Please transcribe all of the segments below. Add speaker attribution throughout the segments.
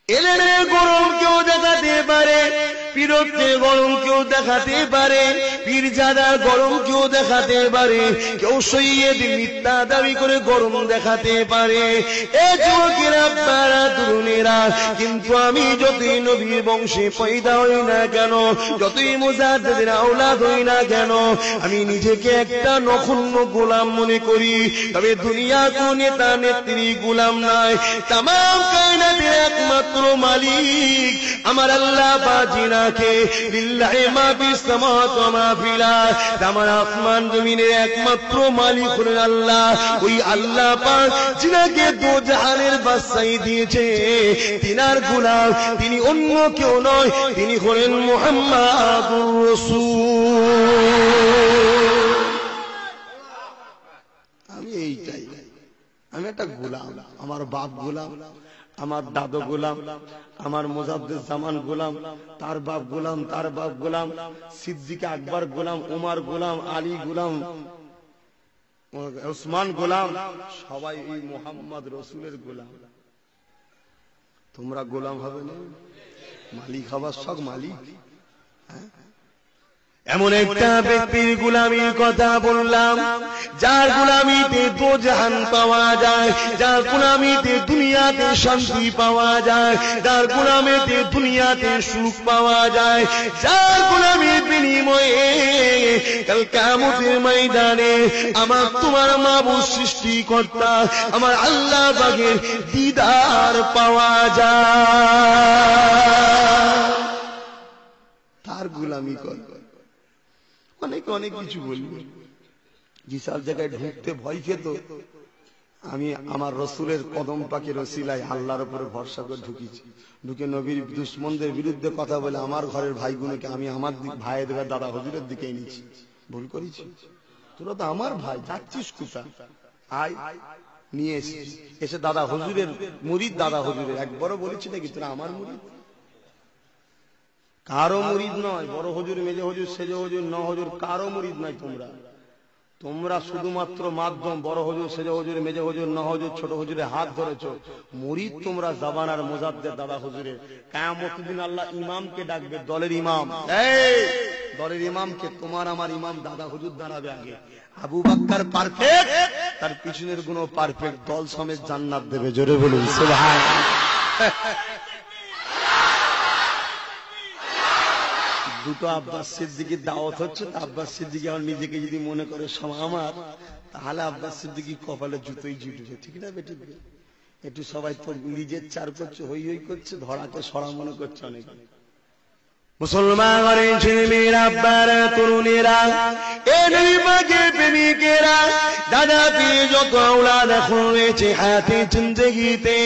Speaker 1: এলেনের গরম কেউ দেখাতে পারে, পীরত্বের গরম কেউ দেখাতে পারে, পীরজাদার গরম কেউ দেখাতে পারে, কেউ সৈয়দ মিথ্যা দাবি করে গরম দেখাতে পারে। এ যুবকেরা, আপনারা তরুণেরা, কিন্তু আমি যতই নবীর বংশে পয়দা হই না কেন, যতই মুজাদ্দিদের আওলাদ হই না কেন, আমি নিজেকে একটা নগণ্য গোলাম মনে করি। তবে দুনিয়া কোন নেতা নেত্রী গোলাম নয়, তামাম কায়নাতের একমাত্র মালিক আমার আল্লাহ বাজিনাকে। লিল্লাহি মা ফিস সামাওয়াতি ওয়া মা ফিল আরদ, আমার আসমান জমিনের একমাত্র মালিক হলেন আল্লাহ। ওই আল্লাহ পাক যিনাকে দো জাহানের বাদশাহী দিয়েছে, তিনার গোলাম, তিনি অন্য কেউ নয়, তিনি হলেন মুহাম্মাদুর রাসূল। আমি এইটাই, আমি একটা গোলাম। আমার বাপ গোলাম, আমার দাদু গোলাম, আমার মুজাদ্দিদ জামান গোলাম, তার বাপ গোলাম, তার বাপ গোলাম, সিদ্দিক আকবর গোলাম, উমর গোলাম, আলী গোলাম, উসমান গোলাম, সবাই এই মুহাম্মদ রাসূলের গোলাম। তোমরা গোলাম হবে না, মালিক হবার সব মালিক। এমন একটা ব্যক্তির গোলামির কথা বললাম, যার গোলামিতে দো জাহান পাওয়া যায়, যার গোলামিতে দুনিয়াতে শান্তি পাওয়া যায়, যার গোলামিতে দুনিয়াতে সুখ পাওয়া যায়, যার গোলামির বিনিময়ে কাল কিয়ামতের ময়দানে আমার তোমার মাবুদ সৃষ্টিকর্তা আমার আল্লাহ পাকের দিদার পাওয়া যায়। তার গোলামি কর। অনেক অনেক কিছু বলবে, যেসব জায়গায় ঢুকতে ভয় খেত, আমি আমার রসুলের কদম পাকের ওসিলায় আল্লাহর উপরে ভরসা করে ঢুকেছি। ঢুকে নবীর দুশমনদের বিরুদ্ধে কথা বলে আমার ঘরের ভাইগুলোকে আমি আমার ভাইয়ের দাদা হুজুরের দিকে এনেছি। ভুল করেছি? তোরা তো আমার ভাই, যাচ্ছিস কোথা? আয় নিয়ে এসে দাদা হুজুরের মুরিদ, দাদা হুজুরের একবারও বলেছি নাকি তোরা আমার মুরিদ? কারো মুরিদ নয়, বড় হুজুর, মেজে হুজুর, সেজে হুজুর, ন হুজুর, কারো মুরিদ নয়। তোমরা শুধুমাত্র মাধ্যম। বড় হুজুর, সেজে হুজুর, মেজে হুজুর, ন হুজুর, ছোট হুজুরের হাত ধরেছো। মুরিদ তোমরা জামানার মুজাদ্দিদ দাদা হুজুরের। কিয়ামতের দিন আল্লাহ ইমামকে ডাকবে, দলের ইমাম, এই দলের ইমামকে, তোমার আমার ইমাম দাদা হুজুর দাঁড়াবে আগে। আবু বকর পারফেক্ট, তার পিছনের গুণ পারফেক্ট, দল সমেত জান্নাত দেবে। জোরে বলুন সুবহানাল্লাহ। দুটো আব্বাস সিদ্দিকীর দাওয়াত হচ্ছে, তা আব্বাস সিদ্দিকী আমার নিজেকে যদি মনে করে সব আমার, তাহলে আব্বাস সিদ্দিকী কপালে জুতোই জুটবে। ঠিক না বেটি? একটু সবাই তো নিজের চার করছে, হই হই করছে, ধরাকে সরা মনে করছে অনেক। মুসলমান ঘরের ছেলেমেয়েরা, আব্বারা, তরুণেরা, এ নবী পাকের প্রেমিকেরা, দাদা পীর যত আওলাদ এখন রয়েছে হায়াতে জিন্দেগিতে,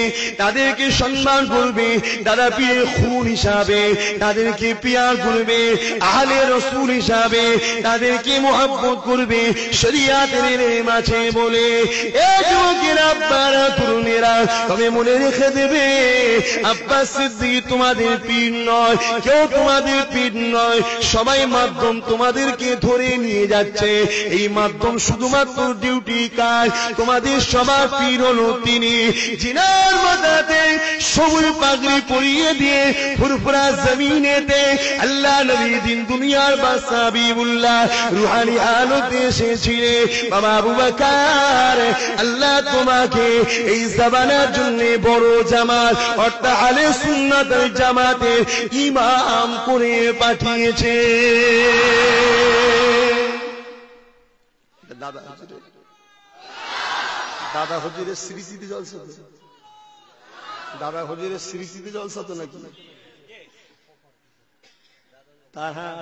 Speaker 1: তাদেরকে সম্মান করবে, দাদা পীরের খুন হিসাবে তাদেরকে পিয়ার করবে, আহলে রাসূল হিসাবে তাদেরকে মুহাব্বত করবে, শরীয়তের এলেম আছে বলে। এ যুবকেরা, আব্বারা, তরুণেরা, তবে মনে রেখে দেবে, আব্বাস সিদ্দিক তোমাদের পীর নয়, কেউ তোমাদের পীর নয়, সবাই মাধ্যম তোমাদেরকে ধরে নিয়ে যাচ্ছে। এই মাধ্যম শুধুমাত্র ডিউটি কাজ, তোমাদের সবার পীর হলো তিনি, জিনার মাথাতে সবুজ পাগড়ি পরিয়ে দিয়ে ফুরফুরা জমিনেতে আল্লাহ নবী দিন দুনিয়ার বাদশা হাবিবুল্লাহ রুহানি আলোতে এসেছিলেন। বাবা আবু বকর, আল্লাহ তোমাকে এই জামানার জন্য বড় জামাত অর্থাৎ আহলে সুন্নাতের জামাতের ইমাম করে পাঠিয়েছে। দাদা হুজুরের স্মৃতিতে জলসা তো, দাদা হুজুরের স্মৃতিতে জলসা তো নাকি? তার হ্যাঁ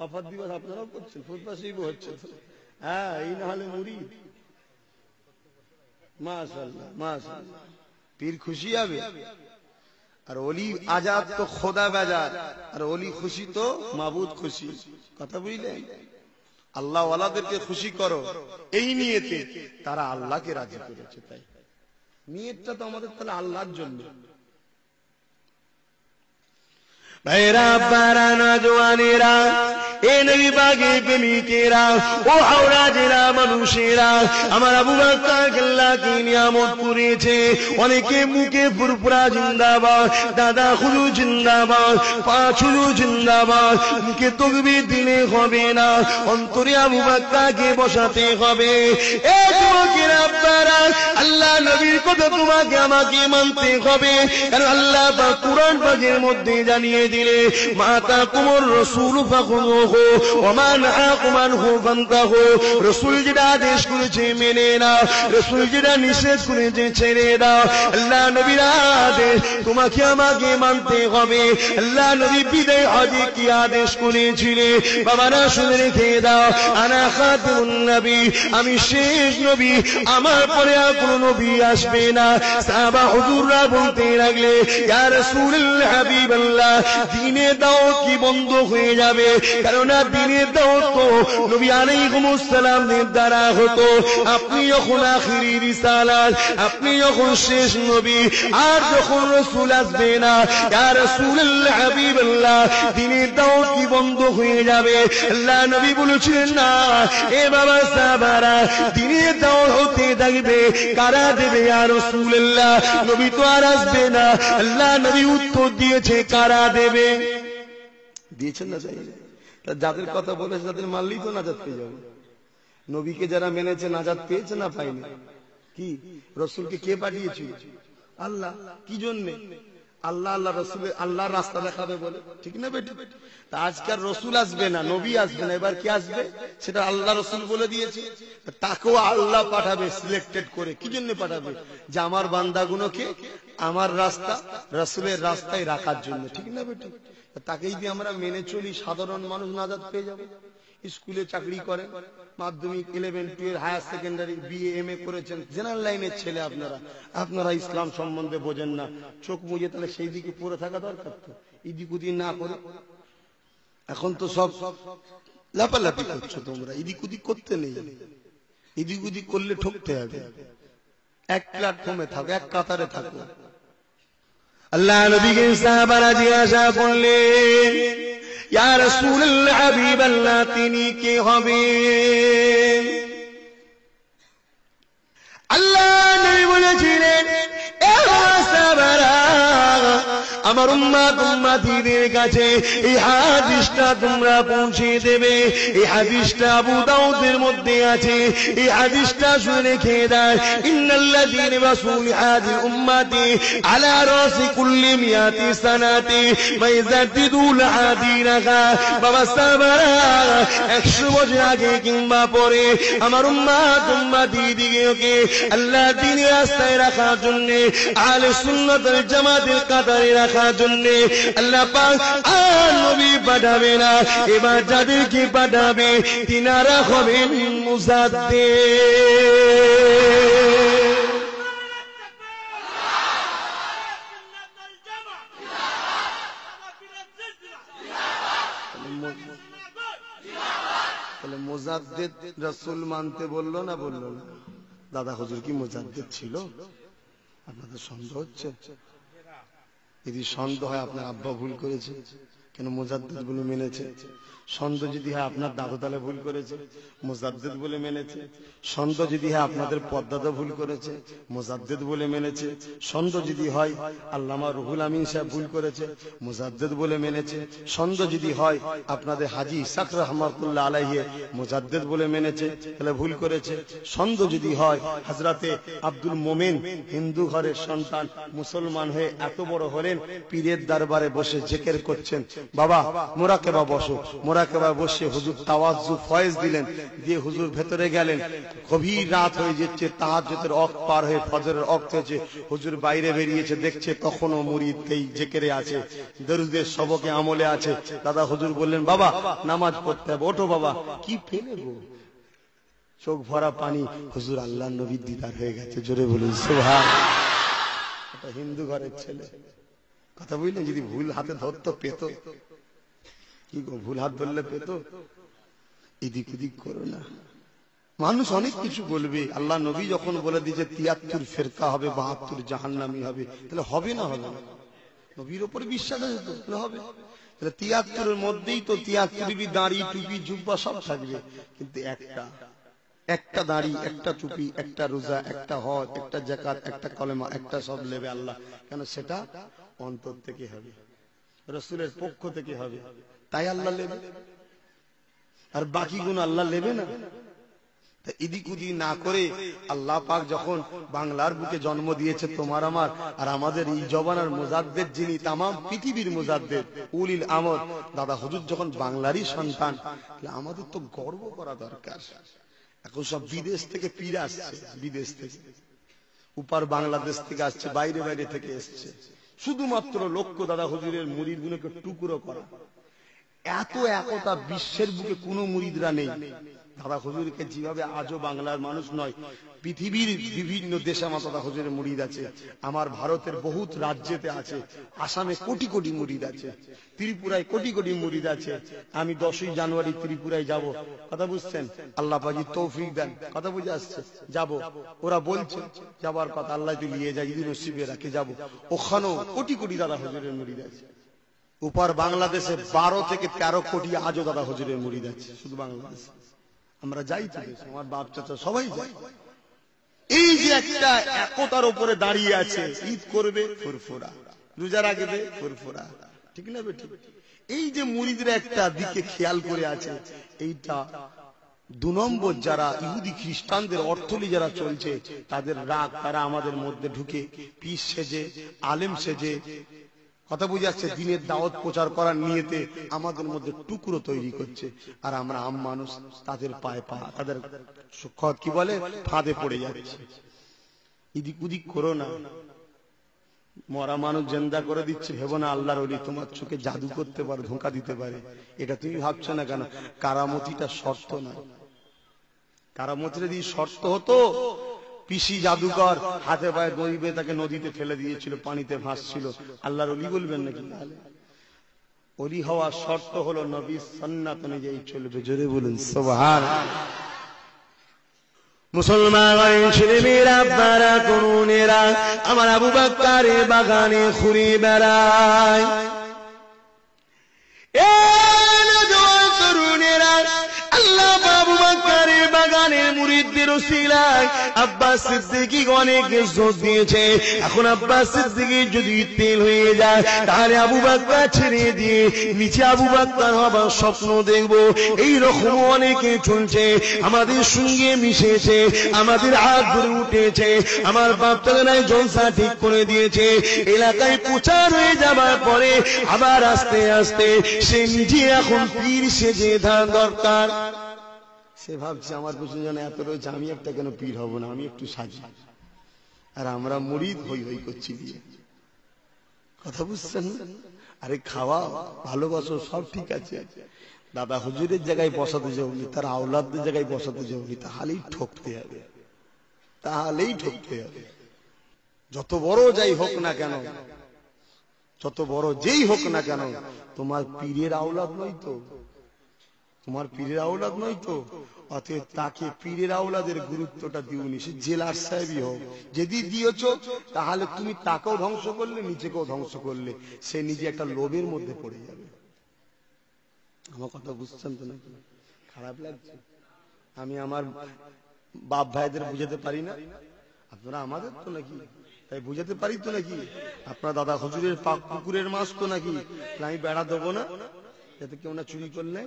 Speaker 1: অফার দিবস আপনারাও করছেন, ফুটপাশিব হচ্ছে তো। হ্যাঁ, এই না হলে মুরিদ। মাশাআল্লাহ মাশাআল্লাহ, পীর খুশি হবে। আর ওলি আজাদ তো খোদা বাজার, আর ওলি খুশি তো মাবুদ খুশি। কথা বুঝলেন? আল্লাহ ওয়ালাদেরকে খুশি করো, এই নিয়তে তারা আল্লাহকে রাজি করেছে। তাই নিয়তটা তো আমাদের তাহলে আল্লাহর জন্য।
Speaker 2: ভাইরা বারা নওজওয়ানেরা, এ নবী পাকে প্রেমিকেরা, ও হাওড়া জেলা মানুষেরা, আমার আবু বকর আল্লাহ কি নিয়ামত করেছে। অনেকে মুখে ফুরফুরা জিন্দাবাদ, দাদা হুজু জিন্দাবাদ, পাঁচ হুজু জিন্দাবাদ, মুখে তাকবীর দিলে হবে না, অন্তরে আবু বকরকে বসাতে হবে। এ যুবকেরা আপনারা, আল্লাহ নবীর কথা তোমাকে আমাকে মানতে হবে। কারণ আল্লাহ পাক কুরআন পাকের মধ্যে জানিয়ে দিলে, মাতা কুমর রাসূল ফাখুযুহু ওয়া মা নাহাকুম আনহু ফান্তাহু। রাসূল যেটা আদেশ করেছে মেনে নাও, রাসূল যেটা নিষেধ করেছে ছেড়ে দাও। আল্লাহ নবীর আদেশ তোমাকে আমাকে মানতে হবে। আল্লাহ নবী বিদায় হজে কি আদেশ করেছিলেন বাবারা শুনে রেখে দাও। আনা খাতিমুন নবী, আমি শেষ নবী, আমার পরে আর কোনো নবী আসবে না। সাহাবা হুজুররা বলতে লাগলে, ইয়া রাসূলুল্লাহ হাবিবাল্লাহ, দ্বীনের দাওয়াত কি বন্ধ হয়ে যাবে? কারণ দ্বীনের দাওয়াত তো নবী আলাইহিস সালামের দ্বারা হতো। আপনি যখন আখিরি রিসালাত, আপনি যখন শেষ নবী, আর যখন রাসূল আসবে না, ইয়া রাসূলুল্লাহ হাবিবাল্লাহ, দ্বীনের দাওয়াত কি বন্ধ হয়ে যাবে? আল্লাহ নবী বলেছিলেন, না এ বাবা সাহাবারা, দ্বীনের দাওয়াত হতে থাকবে। কারা দেবে ইয়া রাসূলুল্লাহ? নবী তো আর আসবে না। আল্লাহ নবী উত্তর দিয়েছে, কারা দেবে?
Speaker 1: দিয়েছেন না? চাই যাদের কথা বলেছে তাদের মানলেই তো নাজাত পেয়ে যাবে। নবীকে যারা মেনেছে নাজাত পেয়েছে না পায়নি? কি রাসূলকে কে পাঠিয়েছিল? আল্লাহ। কি জন্য? আল্লাহ আল্লাহ রাসূলের আল্লাহর রাস্তা দেখাবে বলে, ঠিক না বেটি? তা আজকাল রাসূল আসবে না, নবী আসবে না, এবার কি আসবে সেটা আল্লাহ রাসূল বলে দিয়েছে। তাকেও আল্লাহ পাঠাবে সিলেক্টেড করে। কি জন্য পাঠাবে? যে আমার বান্দাগুলোকে আমার রাস্তা, রাসূলের রাস্তায় রাখার জন্য, ঠিক না বেটি? তাকে যদি আমরা মেনে চলি, সাধারণ মানুষ নাজাত পেয়ে যাবে। স্কুলে চাকরি করেন, মাধ্যমিক 11, 12, হায়ার সেকেন্ডারি, বিএ, এমএ করেছেন, জেনারেল লাইনের ছেলে আপনারা ইসলাম সম্বন্ধে বোঝেন না। চোখ মুজে তাহলে সেই দিকে পড়ে থাকা দরকার তো, ইদিক উদিক না করে। এখন তো সব লাপালাপি করছো তোমরা, ইদিক উদিক করতে নেই। ইদিক উদিক করলে ঠকতে হবে। এক প্ল্যাটফর্মে থাকো, এক কাতারে থাকো।
Speaker 2: আল্লাহ নবীকে সাহাবারা জিজ্ঞাসা করলেন, ইয়া রাসূলুল্লাহ হাবিবাল্লাহ, তিনি কে হবে? আল্লাহ নবী বলেছিলেন, এ সাহাবারা, আমার উম্মত উম্মতীদের কাছে এই হাদিসটা তোমরা পৌঁছে দেবে। এই হাদিসটা আবু দাউদের মধ্যে আছে। এই হাদিসটা শুনে রেখে দাও। ইন্নাল্লাযীনা রাসূল হাযিল উম্মতি আলা রাসি কুল্লি মিয়াতি সানাতি মাইযাদ্দিদুল হাদিনাহা। বাবা সাহাবারা, 100 বছর আগে কিংবা পরে আমার উম্মত উম্মতীদিগকে আল্লাহ দ্বীনের রাস্তায় রাখার জন্য, আহলে সুন্নাত ওয়াল জামাতের কাতারে রাখার জন্য আল্লাহ পাক আর নবী পাঠাবে না। এবার যাদেরকে পাঠাবে তিনারা হবেন মুজাদ্দিদ।
Speaker 1: তাহলে মুজাদ্দিদ রাসূল মানতে বললো না বললো না? দাদা হুজুর কি মুজাদ্দিদ ছিল? আপনাদের সন্দেহ হচ্ছে? যদি সন্দেহ হয় আপনার আব্বা ভুল করেছে, কেন মুজাদ্দিদ বলে মেনেছে। সন্দেহ যদি হয় আপনার দাদু তাহলে ভুল করেছে, মুজাদ্দিদ বলে মেনেছে। সন্দেহ যদি হয় আপনাদের পদ্মাদা ভুল করেছে, মুজাদ্দিদ বলে মেনেছে। সন্দেহ যদি হয় আল্লামা রুহুল আমিন সাহেব ভুল করেছে, মুজাদ্দিদ বলে মেনেছে। সন্দেহ যদি হয় আপনাদের হাজী ইসহাক রাহমাতুল্লাহ আলাইহি মুজাদ্দিদ বলে মেনেছে, তাহলে ভুল করেছে। সন্দেহ যদি হয় হযরতে আব্দুল মোমেন হিন্দু ঘরের সন্তান, মুসলমান হয়ে এত বড় হলেন, পীরের দরবারে বসে জিকির করছেন, বাবা মুরাকাবা বসো, মুরাকাবা বসে হুজুর তাওয়াজ্জু ফয়েজ দিলেন, দিয়ে হুজুর ভেতরে গেলেন। গভীর রাত হয়ে যাচ্ছে, তাহাজ্জুদের ওয়াক্ত পার হয়ে ফজরের ওয়াক্ত হয়েছে, হুজুর বাইরে বেরিয়েছে, দেখছে তখনও মুরিদ এই জিকিরে আছে, দরুদের সবকে আমলে আছে। দাদা হুজুর বললেন, বাবা নামাজ পড়তে হবে, ওঠো বাবা। কি ফেলে গো, চোখ ভরা পানি। হুজুর আল্লাহর নবীর দিদার হয়ে গেছে, জোরে বলুন সুবহানাল্লাহ। এটা হিন্দু ঘরের ছেলে, কথা বুঝলেন? যদি ভুল হাতে ধরতো পেত, কি গো ভুল হাত ধরলে পেত। এদিক ওদিক করো না। মানুষ অনেক কিছু বলবে, আল্লাহ নবী যখন বলে দিয়েছে 73 ফেরকা হবে, 72 জাহান্নামী হবে, তাহলে হবে না হবে না? নবীর উপর বিশ্বাস আছে তো হবে। তাহলে ৭৩-এর মধ্যেই তো ৭৩ দাড়ি টুপি জুব্বা সব থাকবে, কিন্তু একটা দাড়ি, একটা টুপি, একটা রোজা, একটা হজ, একটা যাকাত, একটা কলেমা, একটা সব নেবে আল্লাহ। কেন? সেটা অন্তর থেকে হবে, রাসূলের পক্ষ থেকে হবে, তাই আল্লাহ নেবে। আর বাকিগুলো আল্লাহ নেবে না। এদিক ওদিক না করে আল্লাহ পাক যখন বাংলার বুকে জন্ম দিয়েছে তোমার আমার আর আমাদের এই জবানার মুজাদ্দেদ, যিনি তামাম পৃথিবীর মুজাদ্দেদ উলিল আমর দাদা হুজুর যখন বাংলারই সন্তান, তাহলে আমাদের তো গর্ব করা দরকার। এখন সব বিদেশ থেকে পীর আসছে, বিদেশ থেকে, উপার বাংলাদেশ থেকে আসছে, বাইরে বাইরে থেকে এসছে, শুধুমাত্র লক্ষ্য দাদা হুজুরের মুরিদগুলোকে টুকরো করা। এত একতা বিশ্বের বুকে কোনো মুরিদরা নেই দাদা হুজুরকে যেভাবে আজও বাংলার মানুষ নয়, পৃথিবীর বিভিন্ন দেশে আমার দাদা হুজুরের মুরিদ আছে। আমার ভারতের বহুত রাজ্যেতে আছে, আসামে কোটি কোটি মুরিদ আছে, ত্রিপুরায় কোটি কোটি মুরিদ আছে। আমি 10ই জানুয়ারি ত্রিপুরায় যাব, কথা বুঝছেন? আল্লাহ পাক তৌফিক দেন, কথা বুঝে আসছে, যাব। ওরা বলছে যাবার কথা, আল্লাহ যদি নিয়ে যায়, যদি নসিবে রাখে যাব। ওখানেও কোটি কোটি দাদা হুজুরের মুরিদ আছে। উপার বাংলাদেশে 12 থেকে 13 কোটি আজও দাদা হুজুরের মুরিদ আছে, শুধু বাংলাদেশে। আমরা যাই তো, আমার বাপ চাচা সবাই যায়। এই যে একটা একতার উপরে দাঁড়িয়ে আছে, ঈদ করবে ফুরফুরা, রোজা রাখবে ফুরফুরা, ঠিক না বেটি? এই যে মুরিদরা একটা দিকে খেয়াল করে আছে, এইটা 2 নম্বর যারা ইহুদি খ্রিস্টানদের অর্থলি যারা চলছে, তাদের রাগ, তারা আমাদের মধ্যে ঢুকে পীর সেজে, আলেম সেজে, কথা বুঝে যাচ্ছে, দিনের দাওয়াত প্রচার করার নিয়তে আমাদের মধ্যে টুকরো তৈরি করছে। আর আমরা আম মানুষ, তাদের পায়ে পা, তাদের কি বলে ফাঁদে পড়ে যাচ্ছে। এদিক ওদিক করো না, মরা মানুষ জিন্দা করে দিচ্ছে, ভেবো না আল্লাহর ওলি তোমার চোখে জাদু করতে পারে, ধোঁকা দিতে পারে। এটা তুমি ভাবছো না কেন? কারামতিটা শর্ত নয়। কারামতিটা যদি শর্ত হতো, পিসি জাদুকর হাতে পায়ে দড়ি বেঁধে তাকে নদীতে ফেলে দিয়েছিল, পানিতে ভাসছিল, আল্লাহর ওলি বলবেন নাকি? ওলি হওয়ার শর্ত হলো নবীর সুন্নাত অনুযায়ী চলবে। জোরে বলুন সুবহানাল্লাহ।
Speaker 2: মুসলমান ছেলেমেয়েরা, আপনারা তরুণেরা, আমার আবু বকরের বাগানে ঘুরে বেড়ায়। আল্লাহ আবু বকরের বাগানের মুরিদদের উসিলায় আব্বাস সিদ্দিকী অনেক ইজ্জত দিয়েছে। এখন আব্বাস সিদ্দিকী যদি তেল হয়ে যায়, তাহলে আবু বকর ছেড়ে দিয়ে নিচে আবু বকর হবার স্বপ্ন দেখব। এইরকম অনেকে চলছে, আমাদের সঙ্গে মিশেছে, আমাদের হাত ধরে উঠেছে, আমার বাপ তালাই জলসা ঠিক করে দিয়েছে। এলাকায় প্রচার হয়ে যাবার পরে আবার আস্তে আস্তে সে নিজে এখন পীর সেজে ধান দরকার।
Speaker 1: সে ভাবছে আমার পেছনে যেন এত রয়েছে, আমি একটা কেন পীর হব না, আমি একটু সাজি। আর আমরা মুরিদ হই হই করছি দিয়ে, কথা বুঝছেন? আরে খাওয়া, ভালোবাসো, সব ঠিক আছে, দাদা হুজুরের জায়গায় বসাতে যাওনি, তার আওলাদদের জায়গায় বসাতে যাওনি, তাহলেই ঠকতে হবে, তাহলেই ঠকতে হবে। যত বড় যাই হোক না কেন, যত বড় যেই হোক না কেন, তোমার পীরের আওলাদ নয় তো, তোমার পীরের আওলাদ নয় তো, অতএব তাকে পীরের আওলাদের গুরুত্বটা দিওনি। সে জেলার সাহেবই হোক, যদি দিয়েছ তাহলে তুমি তাকেও ধ্বংস করলে, নিজেকেও ধ্বংস করলে, সে নিজে একটা লোভের মধ্যে পড়ে যাবে। আমার কথা বুঝছেন তো নাকি? খারাপ লাগছে? আমি আমার বাপ ভাইদের বুঝাতে পারি না, আপনারা আমাদের তো নাকি, তাই বুঝাতে পারি তো নাকি? আপনার দাদা হুজুরের পাক পুকুরের মাছ তো নাকি, আমি বেড়া দেবো না যাতে কেউ না চুরি করলে,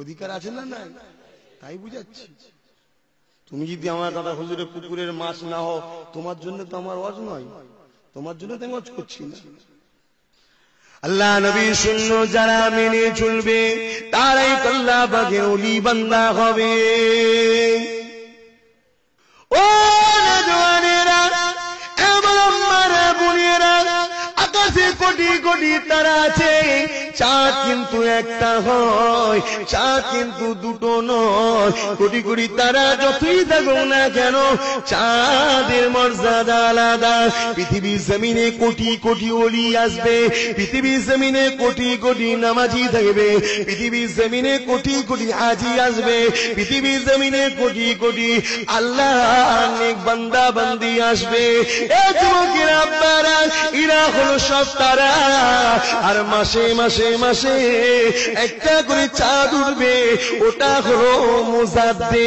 Speaker 1: অধিকার আছে না? নাই, তাই বুঝাচ্ছি। তুমি যদি আমার দাদা হুজুরের পুকুরের মাছ না হও, তোমার জন্য তো আমার ওয়াজ নয়, তোমার জন্য তো আমি ওয়াজ করছি না।
Speaker 2: আল্লাহ নবীর সুন্নাত যারা মেনে চলবে, তারাই আল্লাহ পাকের ওলি বান্দা হবে। ও নওজওয়ানেরা, এমন আমার বোনেরা, আকাশে কোটি কোটি তারা আছে, চাঁদ কিন্তু একটা হয়, চাঁদ কিন্তু দুটো নয়। কোটি কোটি তারা যতই থাকো না কেন, চাঁদের মর্যাদা আলাদা। পৃথিবীর জমিনে কোটি কোটি ওলি আসবে, পৃথিবীর জমিনে কোটি কোটি নামাজি থাকবে, পৃথিবীর জমিনে কোটি কোটি হাজি আসবে, পৃথিবীর জমিনে কোটি কোটি আল্লাহ নেক বান্দা বান্দি আসবে। এ যুবকেরা, আপনারা এরা এরা হলো সব তারা। আর মাসে মাসে মাসে একটা করে চাঁদ উঠবে, ওটা হলো মুজাদ্দিদ।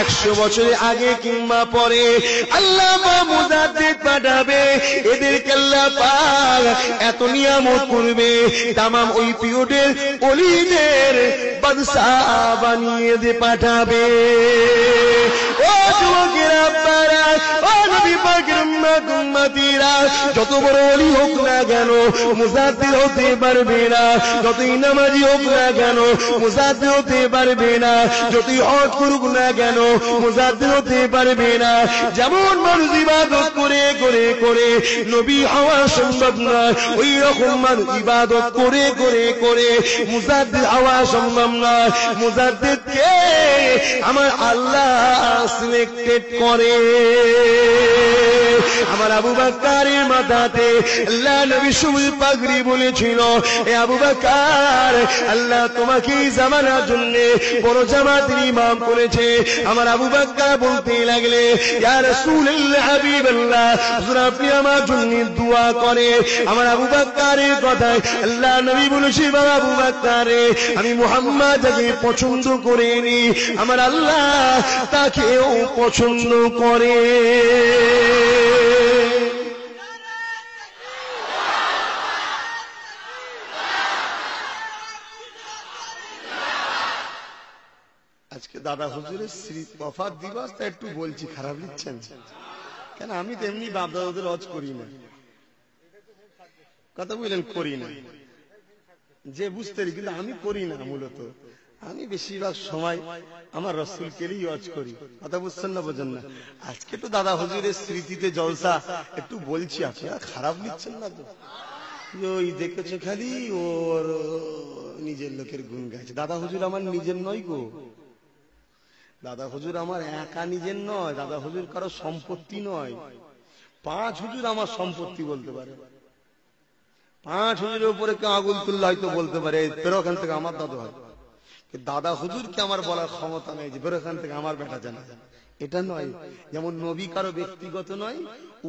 Speaker 2: 100 বছর আগে কিংবা পরে আল্লাহ মুজাদ্দিদ পাঠাবে, এদেরকে আল্লাহ পাক এত নিয়ামত করবে, তামাম ওই পিরিয়ডের ওলিদের বাদশাহ বানিয়ে দিয়ে পাঠাবে। ও যুবকেরা, আপনারা, ও নবী পাকের উম্মতিরা, যত বড় ওলি হোক না কেন মুজাদ্দিদ হতে পারবে না, যতই নামাজি হোক না কেন মুজাদ্দিদ হতে পারবে না, যতই হজ করুক না কেন মুজাদ্দিদ হতে পারবে না। যেমন মানুষ ইবাদত করে করে করে নবী হওয়া সম্ভব নয়, ওই রকম মানুষ ইবাদত করে করে করে মুজাদ্দিদ হওয়া সম্ভব নয়। মুজাদ্দিদকে আমার আল্লাহ সিলেক্টেড করে। আমার আবু বকরের মাথাতে আল্লাহ নবী সবুজ পাগড়ি বলেছিল, এ আবু বকর, আল্লাহ তোমাকে এই জামানার জন্য বড় জামাতের ইমাম করেছে। আমার আবু বকর বলতে লাগলে, ইয়া রাসূলুল্লাহ, হাবিবাল্লাহ, হুজুর আপনি আমার জন্য দোয়া করে। আমার আবু বকরের কথায় আল্লাহ নবী বলেছে, বাবা আবু বকর, আমি মুহাম্মদ যাকে পছন্দ করিনি, আমার আল্লাহ তাকেও পছন্দ করে।
Speaker 1: আজকে দাদা হুজুরের ওফাত দিবস, তা একটু বলছি, খারাপ লিখছেন কেন? আমি তেমনি বাপ দাদাদের হজ করি না, কথা বললেন, করি না, যে বুঝতে পারি, কিন্তু আমি করি না। মূলত আমি বেশিরভাগ সময় আমার রসুলকেই হজ করি, কথা বুঝছেন না, বোঝেন না? আজকে তো দাদা হুজুরের স্মৃতিতে জলসা, একটু বলছি, আপনারা খারাপ লিখছেন না তো? ওই দেখেছো খালি ওর নিজের লোকের গুণ গাইছে। দাদা হুজুর আমার নিজের নয় গো, দাদা হুজুর আমার একা নিজের নয়, দাদা হুজুর কারো সম্পত্তি নয়। 5 হুজুর আমার সম্পত্তি বলতে পারে, 5 হুজুরের উপরে কেউ আগুন তুললে হয়তো বলতে পারে বেরো ওখান থেকে, আমার দাদু হয়। দাদা হুজুরকে আমার বলার ক্ষমতা নেই যে বেরো ওখান থেকে, আমার বেটা জানা, এটা নয়। যেমন নবী কারো ব্যক্তিগত নয়,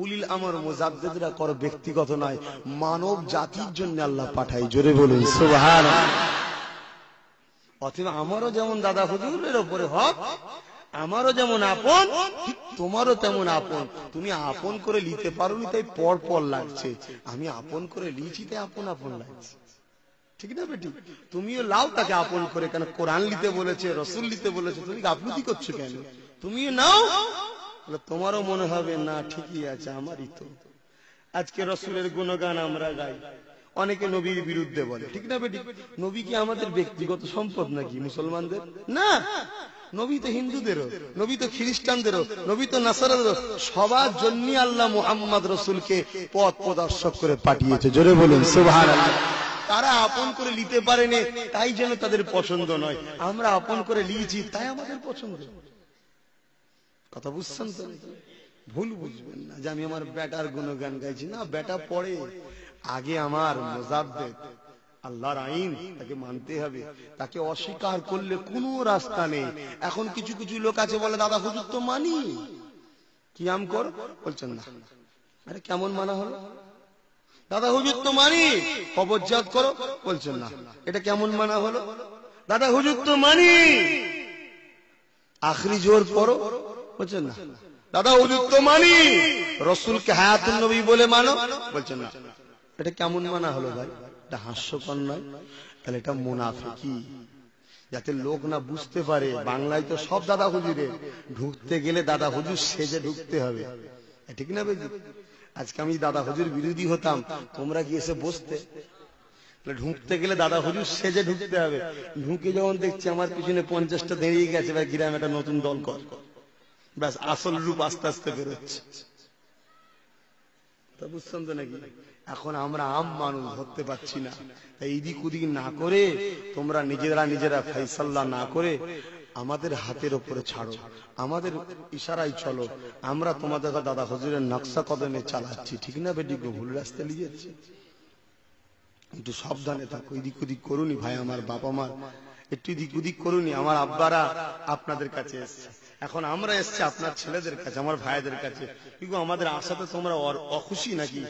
Speaker 1: উলিল আমর মুজাদ্দিদরা কারো ব্যক্তিগত নয়, মানব জাতির জন্য আল্লাহ পাঠাই। জোরে বলুন সুবহানাল্লাহ। অথবা আমারও যেমন দাদা হুজুরের উপরে হক, আমারও যেমন আপন, ঠিক তোমারও তেমন আপন। তুমি আপন করে নিতে পারোনি তাই পর পর লাগছে, আমি আপন করে লিখি তাই আপন আপন লাগছে, ঠিক না বেটি? তুমিও লাও তাকে আপন করে, কেন কোরআন লিতে বলেছে, রসুল লিতে বলেছে, তুমি গাফলতি করছো কেন? তুমিও নাও, তোমারও মনে হবে না ঠিকই আছে, আমারই তো। আজকে রসুলের গুণগান আমরা গাই, অনেকে নবীর বিরুদ্ধে বলে, ঠিক না বেটি? নবী কি আমাদের ব্যক্তিগত সম্পদ নাকি মুসলমানদের? না, নবী তো হিন্দুদেরও, নবী তো খ্রিস্টানদেরও, নবী তো নাসারাদেরও, সবার জন্য আল্লাহ মুহাম্মদ রসুলকে পথ প্রদর্শক করে পাঠিয়েছে। জোরে বলুন সুবহানাল্লাহ। তারা আপন করে নিতে পারেনি তাই যেন তাদের পছন্দ নয়, আমরা আপন করে লিয়েছি তাই আমাদের পছন্দ। কথা বুঝছেন তো? ভুল বুঝবেন না যে আমি আমার বেটার গুণগান গাইছি, না, বেটা পড়ে, আগে আমার মুজাদ্দিদ আল্লাহর আইন, তাকে মানতে হবে, তাকে অস্বীকার করলে কোনো রাস্তা নেই। এখন কিছু কিছু লোক আছে বলে দাদা হুজুর তো মানি, কিয়াম কর, বলছেন না, আরে কেমন মানা হলো? দাদা হুজুর তো মানি, কবরজাত করো, বলছেন না, এটা কেমন মানা হলো? দাদা হুজুর তো মানি, আখরি জোর পড়ো, বলছেন না। দাদা হুজুর তো মানি, রসুলকে হায়াতুন নবী বলে মানো, বলছেন না, এটা কেমন মানা হলো ভাই? এটা হাস্যকর নয়? তাহলে এটা মুনাফিকি, যাতে লোক না বুঝতে পারে। বাংলায় তো সব দাদা হুজুরে, ঢুকতে গেলে দাদা হুজুর সেজে ঢুকতে হবে, ঠিক না বেজি? আজকে আমি দাদা হুজুর বিরোধী হতাম, তোমরা কি এসে বসতে? ঢুকতে গেলে দাদা হুজুর সেজে ঢুকতে হবে। ঢুকে যখন দেখছি আমার পিছনে 50টা দাঁড়িয়ে গেছে, ভাই গ্রামে একটা নতুন দল কর, ব্যাস আসল রূপ আস্তে আস্তে বেরোচ্ছে। তা বুঝছেন তো নাকি? এখন আমরা আম মানুষ ধরতে পারছি না, তাই এদিক ওদিক না করে, তোমরা নিজেরা ফাইসাল্লা না করে আমাদের হাতের ওপরে ছাড়ো, আমাদের ইশারায় চলো। আমরা তোমাদের দাদা হুজুরের নকশা কদমে চালাচ্ছি, ঠিক না বেটি? ভুল রাস্তা নিয়ে যাচ্ছে, একটু সাবধানে থাকো, এদিক ওদিক করুনি ভাই। আমার বাবা মার একটু দিক উদিক করুনি। আমার আব্বারা আপনাদের কাছে এসছে, এখন আমরা এসছি আপনার ছেলেদের কাছে, আমার ভাইদের কাছে। কিন্তু আমাদের আশাতে তোমরা অখুশি নাকি?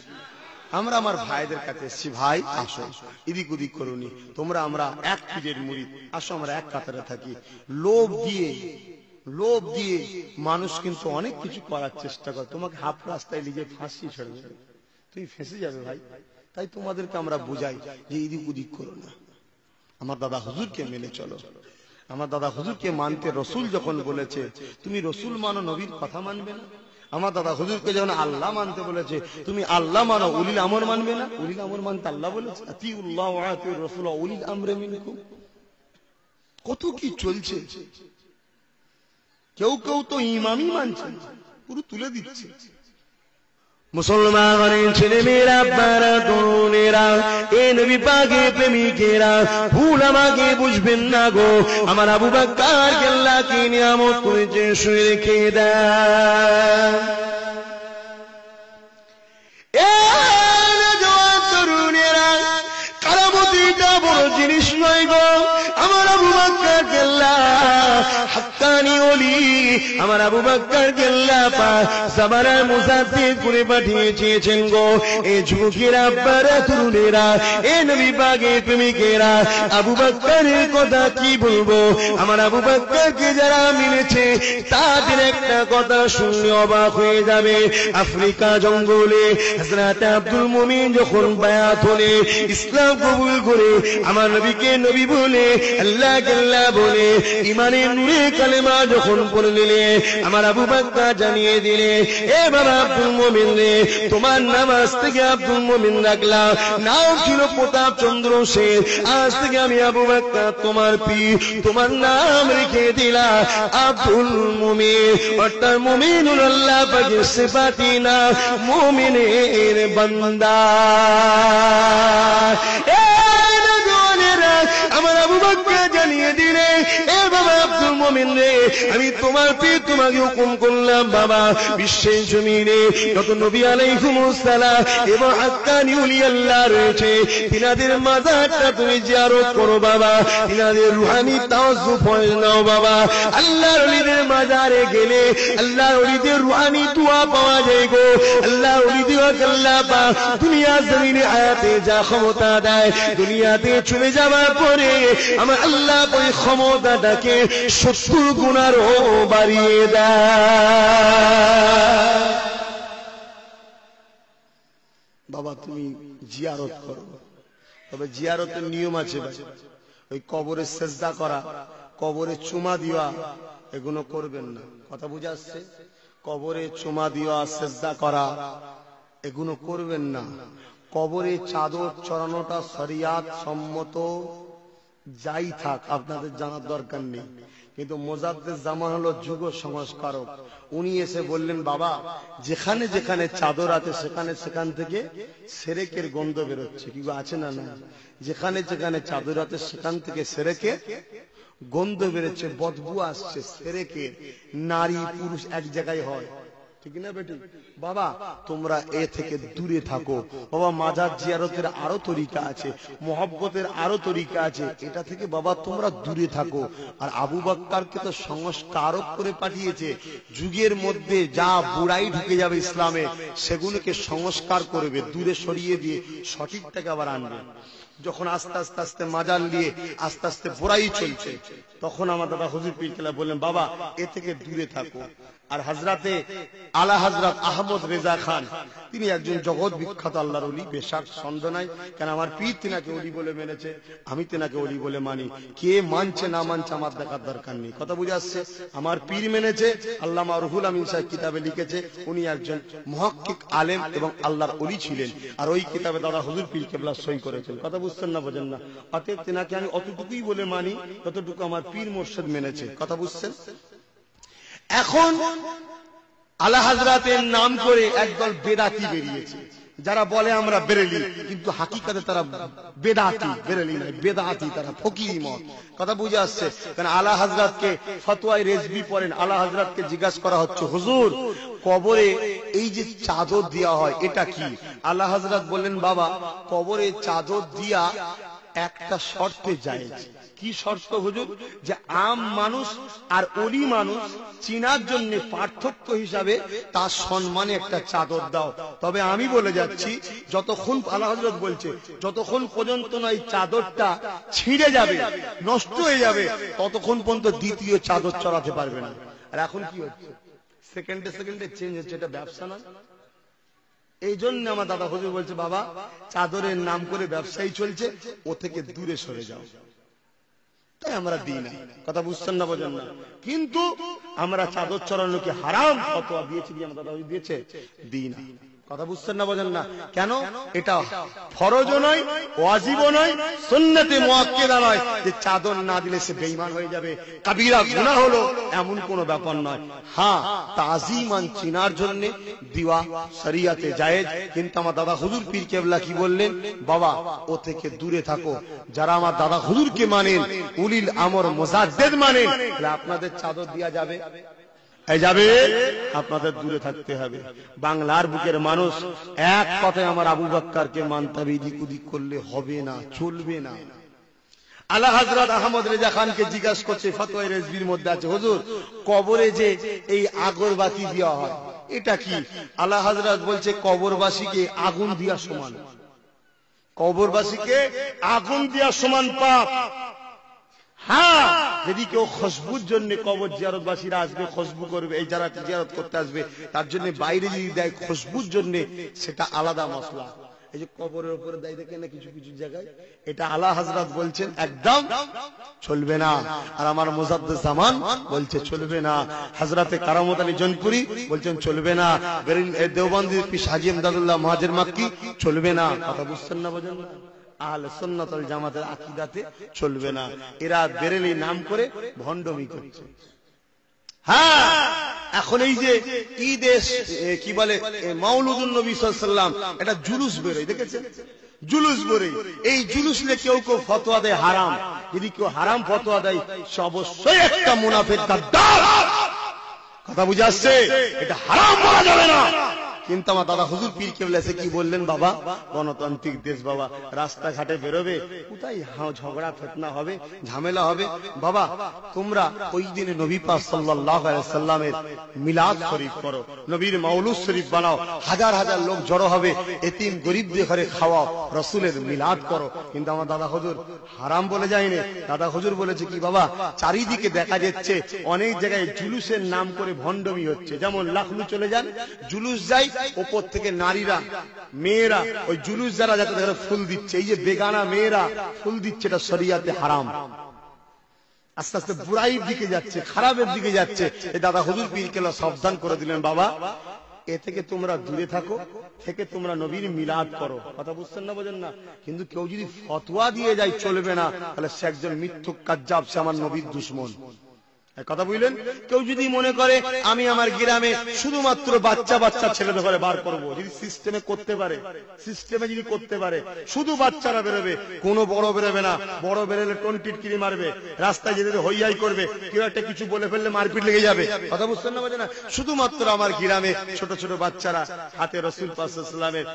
Speaker 1: আমরা আমার ভাইদের কাছে এসছি, ভাই আসো, এদিক উদিক করুনি তোমরা, আমরা এক পীরের মুরিদ, আসো আমরা এক কাতারে থাকি। লোভ দিয়ে মানুষ কিন্তু অনেক কিছু করার চেষ্টা করে। তোমাকে হাফ রাস্তায় লিখে ফাঁসি ছেড়ে দেবে, তুমি ফেঁসে যাবে ভাই। তাই তোমাদেরকে আমরা বুঝাই যে এদিক উদিক করো না, আমার দাদা হুজুরকে মেনে চলো। আমার দাদা হুজুরকে মানতে রসুল যখন বলেছে, তুমি রসুল মানো, নবীর কথা মানবে না? আমার দাদা হুজুরকে যখন আল্লাহ মানতে বলেছে, তুমি আল্লাহ মানো, উলিল আমর মানবে না? উলিল আমর মানতে আল্লাহ বলেছে, আতিউল্লাহ ওয়া আতিউর রাসূল ওয়া উলিল আমরি মিনকুম। কত কি চলছে। কেউ কেউ তো ইমামই মানছে না, পুরো তুলে দিচ্ছে।
Speaker 2: মুসলমানের ছেলে মেয়েরা, বারা তরুণেরা, এ নবী পাকের প্রেমিকেরা, ভুল আমাকে বুঝবেন না গো। আমার আবু বকর আল্লাহ কি নিয়ামত করেছে শুয়ে রেখে দেন। এ তরুণেরা, কারামতিটা বড় জিনিস নয় গো। আমার আবু বকর আল্লাহ হাক্কানি ওলি, আমার আবু বকর আল্লাহ পাক সাবারার মুসাদ্দিদ করে পাঠিয়েছেন গো। এই যুবকেরা, বারা তরুণেরা, এ নবী পাকের প্রেমিকেরা, আবু বকরের কথা কি বলবো। আমার আবু বকরকে যারা মিলেছে তাদের একটা কথা শুনলে অবাক হয়ে যাবে। আফ্রিকা জঙ্গলে হযরত আব্দুল মুমিন যখন বায়াত হলে, ইসলাম কবুল করে, আমার নবীকে নবী বলে, আল্লাহকে আল্লাহ বলে, ইমানের নূরে কালেমা যখন পড়ে নিলে, আমার আবু বকর জানিয়ে দিলে, এ বাবা আব্দুল মুমিন রে, তোমার নাম আজ থেকে আব্দুল মুমিন রাখলাম। নাম ছিল প্রতাপ চন্দ্র সেন, আজ থেকে আমি আবু বকর তোমার পীর, তোমার নাম রেখে দিলাম আব্দুল মুমিন। অর্থাৎ মুমিনুল আল্লাহ পাকের সিফাতি না, মুমিনের বান্দা। আমার আবু বকর জানিয়ে দিলে, এ বাবা আব্দুল মুমিন রে, আমি তোমার পীর, তোমাকে হুকুম করলাম বাবা, বিশ্বের জমিনে যত নবী আলাইহিমুস সালাম এবং হাক্কানি ওলি আল্লাহ রয়েছে, তিনাদের মাজারটা তুমি জিয়ারত করো বাবা, তিনাদের রুহানি তাওয়াজ্জুহ ফয়েজ নাও বাবা। আল্লাহর ওলিদের মাজারে গেলে আল্লাহর ওলিদের রুহানি দোয়া পাওয়া যায় গো। আল্লাহর ওলিদের আল্লাহ পাক দুনিয়া জমিনে আয়াতে যা ক্ষমতা দেয়, দুনিয়াতে চলে যাওয়ার পরে আমার আল্লাহ ওই ক্ষমতাটাকে 70 গুণারও বাড়িয়ে দেয়।
Speaker 1: বাবা তুমি জিয়ারত করো, তবে জিয়ারতের নিয়ম আছে ভাই। ওই কবরে সেজদা করা, কবরে চুমা দেওয়া, এগুলো করবেন না। কথা বুঝে আসছে? কবরে চুমা দেওয়া, সেজদা করা, এগুলো করবেন না। কবরে চাদর চড়ানোটা শরিয়াত সম্মত, যাই থাক, আপনাদের জানার দরকার নেই। কিন্তু মুজাদ্দিদ জামান হলো যুগ সংস্কারক, উনি এসে বললেন, বাবা যেখানে যেখানে চাদর আছে সেখানে সেখান থেকে সেরেকের গন্ধ বেরোচ্ছে। কি আছে না? না, যেখানে যেখানে চাদর আছে সেখান থেকে সেরেকের গন্ধ বেরোচ্ছে, বদবু আসছে সেরেকের। নারী পুরুষ এক জায়গায় হয়, ঠিক না বেটি? বাবা তোমরা এ থেকে দূরে থাকো বাবা। মাজার জিয়ারতের আরো তরিকা আছে, মহব্বতের আরো তরিকা আছে, এটা থেকে বাবা তোমরা দূরে থাকো। আর আবু বকরকে তো সংস্কারক করে পাঠিয়েছে, যুগের মধ্যে যা বুড়াই ঢুকে যাবে ইসলামে সেগুলোকে সংস্কার করবে, দূরে সরিয়ে দিয়ে সঠিকটাকে আবার আনবে। যখন আস্তে আস্তে আস্তে মাজার নিয়ে আস্তে আস্তে বুড়াই চলছে, তখন আমার দাদা হুজুর পীর কেবলা বললেন, বাবা এ থেকে দূরে থাকো। আর হযরতে আলা হযরত আহমদ রেজা খান, তিনি একজন জগৎ বিখ্যাত আল্লাহর ওলি, বেশক সন্দেহ নাই। কেন আমার পীর তিনাকে ওলি বলে মেনেছে, আমি তিনাকে ওলি বলে মানি। কে মানছে না মানছে আমার দেখার দরকার নেই। কথা বুঝে আসছে? আমার পীর মেনেছে। আল্লামা রুহুল আমিন সাহেব কিতাবে লিখেছে, উনি একজন মুহাক্কিক আলেম এবং আল্লাহর ওলি ছিলেন। আর ওই কিতাবে দাদা হুজুর পীর কেবলা সই করেছেন। কথা বুঝছেন না বোঝেন না? অতএব তিনাকে আমি অতটুকুই বলে মানি যতটুকু আমার পীর মোর্শেদ মেনেছে। কথা বুঝছেন? এখন আলা হযরতের নাম করে একদল বেদাতি বেরিয়েছে, যারা বলে আমরা বেরেলি, কিন্তু হাকিকাতে তারা বেদাতি, বেরেলি নয় বেদাতি, তারা ফকিরি মত। কথা বুঝে আসছে? কারণ আলা হযরতকে ফতোয়ায়ে রেজভি পড়েন, আলা হযরতকে জিজ্ঞাসা করা হচ্ছে, হুজুর কবরে এই যে চাদর দেওয়া হয় এটা কি? আলা হযরত বললেন, বাবা কবরে চাদর দিয়া একটা শর্তে জায়েজ। কি শর্ত হুজুর? যে আম মানুষ আর ওলি মানুষ চিনার জন্য পার্থক্য হিসাবে তার সম্মানে একটা চাদর দাও। তবে আমি বলে যাচ্ছি, যতক্ষণ আলা হযরত বলছে যতক্ষণ পর্যন্ত না এই চাদরটা ছিঁড়ে যাবে, নষ্ট হয়ে যাবে, ততক্ষণ পর্যন্ত দ্বিতীয় চাদর চড়াতে পারবে না। আর এখন কি হচ্ছে, সেকেন্ডে সেকেন্ডে চেঞ্জ হচ্ছে, এটা ব্যবসা না? এই জন্য আমার দাদা হুজুর বলছে, বাবা চাদরের নাম করে ব্যবসায়ী চলছে, ও থেকে দূরে সরে যাও। তাই আমরা দিই না। কথা বুঝছেন না, বোঝেন না? কিন্তু আমরা চাদর চড়ানোকে হারাম ফতোয়া দিয়েছি, আমার দাদা হুজুর দিয়েছে, দিই না। কথা বুঝছেন না, বোঝেন না? কেন? এটা ফরজও নয়, ওয়াজিবও নয়, সুন্নতে মুআক্কাদা নয় যে চাদর না দিলে সে বেঈমান হয়ে যাবে, কাবীরা গুনাহ হলো, এমন কোনো ব্যাপার নয়। হ্যাঁ, তাজিমান চিনার জন্য দিওয়া শরিয়াতে জায়েজ। কিন্তু আমার দাদা হুজুর পীর কেবলা কি বললেন? বাবা ও থেকে দূরে থাকো। যারা আমার দাদা হুজুরকে মানেন, উলিল আমর মুজাদ্দিদ মানেন, তাহলে আপনাদের চাদর দেয়া যাবে? যাবে, আপনাদের দূরে থাকতে হবে। বাংলার বুকের মানুষ এক কথায় আমার আবু বকরকে মানতে হবে, এদিক ওদিক করলে হবে না, চলবে না। আলা হযরত আহমদ রেজা খানকে জিজ্ঞাসা করছে, ফতোয়া রেজবির মধ্যে আছে, হুজুর কবরে যে এই আগরবাতি দেওয়া হয় এটা কি? আলা হযরত বলছে, কবরবাসীকে আগুন দেওয়া সমান, কবরবাসীকে আগুন দেওয়া সমান পাপ। হ্যাঁ, যদি কেউ খুশবুর জন্য কবর জিয়ারতবাসীরা আসবে, খুশবু করবে, এই যারা জিয়ারত করতে আসবে তার জন্য বাইরে যদি দেয় খুশবুর জন্য, সেটা আলাদা মশলা। এই যে কবরের উপরে দেয় দেখেন না কিছু কিছু জায়গায়, এটা আলা হযরত বলছেন একদম চলবে না। আর আমার মুজাদ্দিদ জামান বলছে চলবে না। হযরতে কারামত আলী জনপুরি বলছেন চলবে না। দেওবন্দি পীর হাজী ইমদাদুল্লাহ মুহাজির মাক্কি চলবে না। কথা বুঝছেন না, বোঝেন না? আহলে সুন্নাত ওয়াল জামাতের আকীদাতে চলবে না। এরা বেরেলি নাম করে ভণ্ডমি করছে। হ্যাঁ, এখন এই যে ঈদে কি বলে মাওলুদুন নবী সাল্লাল্লাহু আলাইহি ওয়াসাল্লাম, এটা জুলুস বেরোয়, দেখেছেন? জুলুস বেরোয়। এই জুলুস নিয়ে কেউ কেউ ফতোয়া দেয় হারাম। যদি কেউ হারাম ফতোয়া দেয়, সে অবশ্যই একটা মুনাফিক গাদ্দার। কথা বুঝে আসছে? এটা হারাম বলা যাবে না। কিন্তু আমার দাদা হুজুর পীর কেবলা এসে কি বললেন? বাবা গণতান্ত্রিক দেশ, বাবা রাস্তাঘাটে বেরোবে, কোথায় ঝগড়া ফিতনা হবে, ঝামেলা হবে, বাবা তোমরা ওই দিনে নবী পাক সাল্লাল্লাহু আলাইহি ওয়াসাল্লামের মিলাদ শরীফ করো, নবীর মাউলুদ শরীফ বানাও, হাজার হাজার লোক জড়ো হবে, এতিম গরিবদের ঘরে খাওয়াও, রাসূলের মিলাদ করো। কিন্তু আমার দাদা হুজুর হারাম বলে যায়নি। দাদা হুজুর বলেছে কি, বাবা চারিদিকে দেখা যাচ্ছে অনেক জায়গায় জুলুসের নাম করে ভণ্ডমি হচ্ছে। যেমন লাখলু চলে যান, জুলুস যায়, উপর থেকে নারীরা মেয়েরা ওই জুলুস যারা যাতে ফুল দিচ্ছে, এই যে বেগানা মেয়েরা ফুল দিচ্ছে, এটা শরিয়াতে হারাম। আস্তে আস্তে বুড়াইয়ের দিকে যাচ্ছে, খারাপের দিকে যাচ্ছে। এই দাদা হুজুর পীর কেবলা সাবধান করে দিলেন, বাবা এ থেকে তোমরা দূরে থাকো, থেকে তোমরা নবীর মিলাদ করো। কথা বুঝছেন না, বোঝেন না? কিন্তু কেউ যদি ফতোয়া দিয়ে যায় চলবে না, তাহলে সে একজন মিথ্যুক কাজ্জাব, সে আমার নবীর দুশমন। কথা বুঝলেন? কেউ যদি মনে করে আমি আমার গ্রামে শুধুমাত্র বাচ্চা বাচ্চা ছেলেদের ঘরে বার করবো, যদি সিস্টেমে করতে পারে, সিস্টেমে যদি করতে পারে, শুধু বাচ্চারা বেরোবে, কোনো বড় বেরোবে না। বড় বেরোলে টিটকিরি মারবে, রাস্তায় যেতে হইয়াই করবে, কেউ একটা কিছু বলে ফেললে মারপিট লেগে যাবে। কথা বুঝছেন না, বোঝেন না? শুধুমাত্র আমার গ্রামে ছোট ছোট বাচ্চারা হাতে রাসূল পাক সাল্লাল্লাহু আলাইহি ওয়াসাল্লামের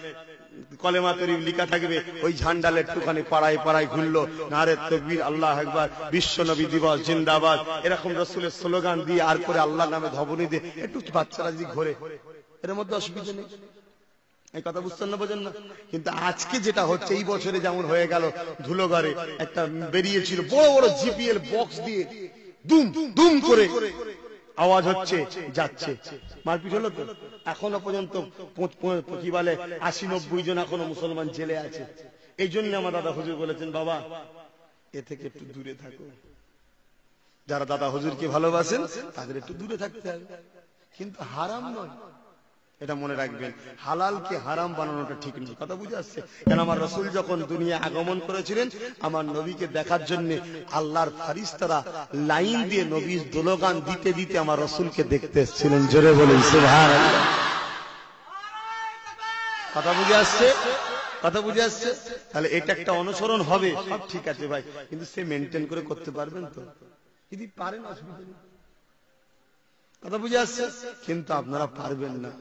Speaker 1: কলেমা তরিফ লেখা থাকবে, ওই ঝান্ডালে একটুখানি পাড়ায় পাড়ায় ঘুরলো, নারে তাকবীর, আল্লাহু আকবার, বিশ্ব নবী দিবস জিন্দাবাদ, এরকম রাসূলের স্লোগান দিয়ে আর করে আল্লাহর নামে ধবনি দিয়ে একটু বাচ্চারা যদি ঘোরে, এর মধ্যে অসুবিধা নেই। এই কথা বুঝছেন না, বোঝেন না? কিন্তু আজকে যেটা হচ্ছে, এই বছরে যেমন হয়ে গেল, ধুলোগড়ে একটা বেরিয়েছিল বড় বড় জিপিএল বক্স দিয়ে দুম দুম করে আওয়াজ হচ্ছে, যাচ্ছে, মারপিট হলো তো। এখনো পর্যন্ত কি বলে ৮০-৯০ জন এখনো মুসলমান জেলে আছে। এই জন্য আমার দাদা হুজুর বলেছেন, বাবা এ থেকে একটু দূরে থাকো। যারা দাদা হুজুরকে ভালোবাসেন তাদের একটু দূরে থাকতে হবে, কিন্তু হারাম নয়, এটা মনে রাখবেন। হালালকে হারাম বানানোটা ঠিক নেই। কথা বুঝে আসছে? কেন আমার রাসূল যখন দুনিয়া আগমন করেছিলেন, আমার নবীকে দেখার জন্য আল্লাহর ফেরেশতারা লাইন দিয়ে নবীর দোলগান দিতে দিতে আমার রাসূলকে দেখতে এসেছিলেন। জোরে বলেন সুবহানাল্লাহ। কথা বুঝে আসছে? কথা বুঝে আসছে? তাহলে এটা একটা অনুসরণ হবে, সব ঠিক আছে ভাই, কিন্তু সে মেনটেন করে করতে পারবেন তো? যদি পারেন অসুবিধা নেই। কথা বুঝে আসছে? কিন্তু আপনারা পারবেন না।